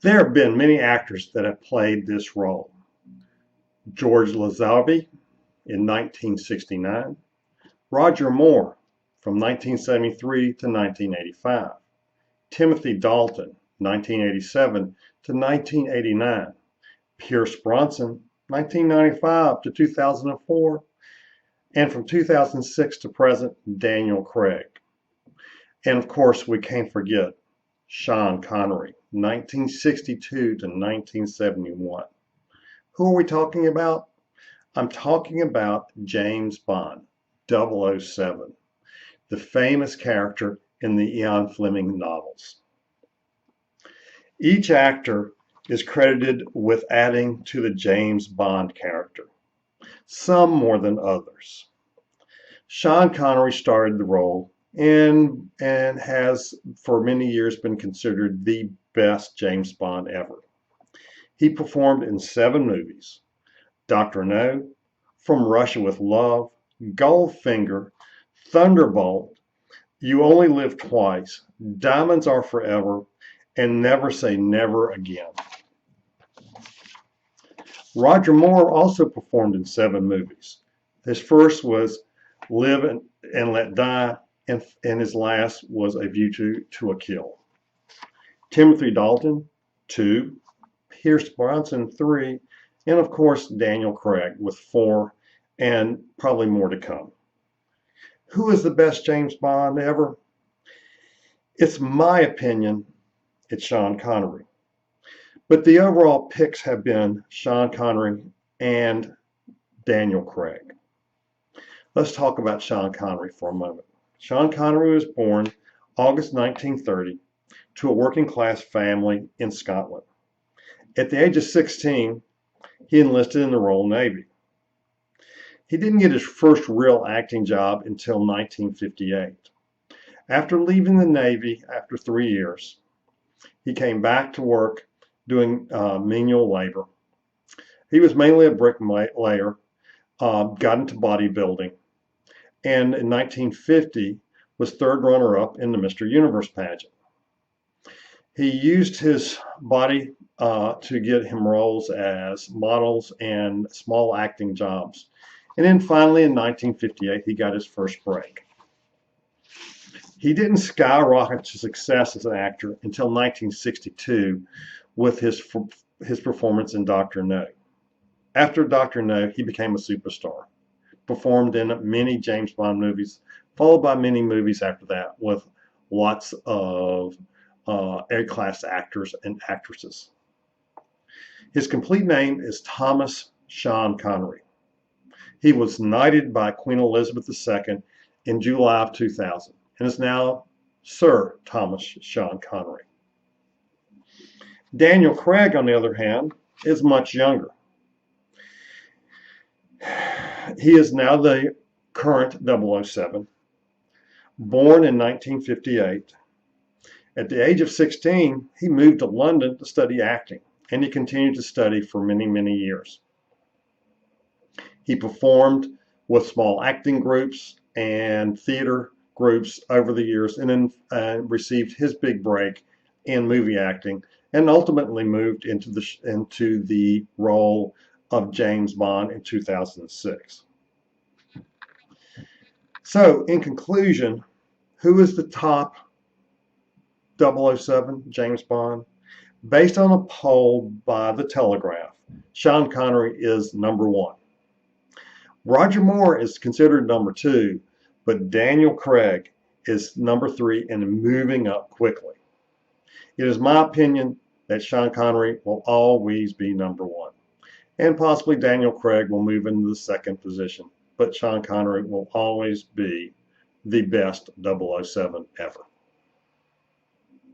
There have been many actors that have played this role. George Lazenby in 1969, Roger Moore from 1973 to 1985, Timothy Dalton, 1987 to 1989, Pierce Brosnan, 1995 to 2004, and from 2006 to present, Daniel Craig. And of course, we can't forget Sean Connery, 1962 to 1971. Who are we talking about? I'm talking about James Bond, 007, the famous character in the Ian Fleming novels. Each actor is credited with adding to the James Bond character, some more than others. Sean Connery started the role and has for many years been considered the best James Bond ever. He performed in 7 movies: Dr. No, From Russia with Love, Goldfinger, Thunderbolt, You Only Live Twice, Diamonds Are Forever, and Never Say Never Again. Roger Moore also performed in 7 movies. His first was Live and Let Die, and his last was A View to a Kill. Timothy Dalton, 2, Pierce Brosnan, 3, and of course Daniel Craig with 4, and probably more to come. Who is the best James Bond ever? It's my opinion, it's Sean Connery. But the overall picks have been Sean Connery and Daniel Craig. Let's talk about Sean Connery for a moment. Sean Connery was born August 1930 to a working class family in Scotland. At the age of 16, he enlisted in the Royal Navy. He didn't get his first real acting job until 1958. After leaving the Navy after 3 years, he came back to work doing menial labor. He was mainly a bricklayer, got into bodybuilding, and in 1950 was 3rd runner-up in the Mr. Universe pageant. He used his body to get him roles as models and small acting jobs. And then finally in 1958, he got his first break. He didn't skyrocket to success as an actor until 1962 with his performance in Dr. No. After Dr. No, he became a superstar, performed in many James Bond movies, followed by many movies after that with lots of A-class actors and actresses. His complete name is Thomas Sean Connery. He was knighted by Queen Elizabeth II in July of 2000 and is now Sir Thomas Sean Connery. Daniel Craig, on the other hand, is much younger. He is now the current 007, born in 1958. At the age of 16, he moved to London to study acting, and he continued to study for many, many years. He performed with small acting groups and theater groups over the years, and then received his big break in movie acting, and ultimately moved into the role of James Bond in 2006. So, in conclusion, who is the top 007 James Bond? Based on a poll by The Telegraph, Sean Connery is number 1. Roger Moore is considered number 2, but Daniel Craig is number 3 and moving up quickly. It is my opinion that Sean Connery will always be number 1, and possibly Daniel Craig will move into the 2nd position, but Sean Connery will always be the best 007 ever.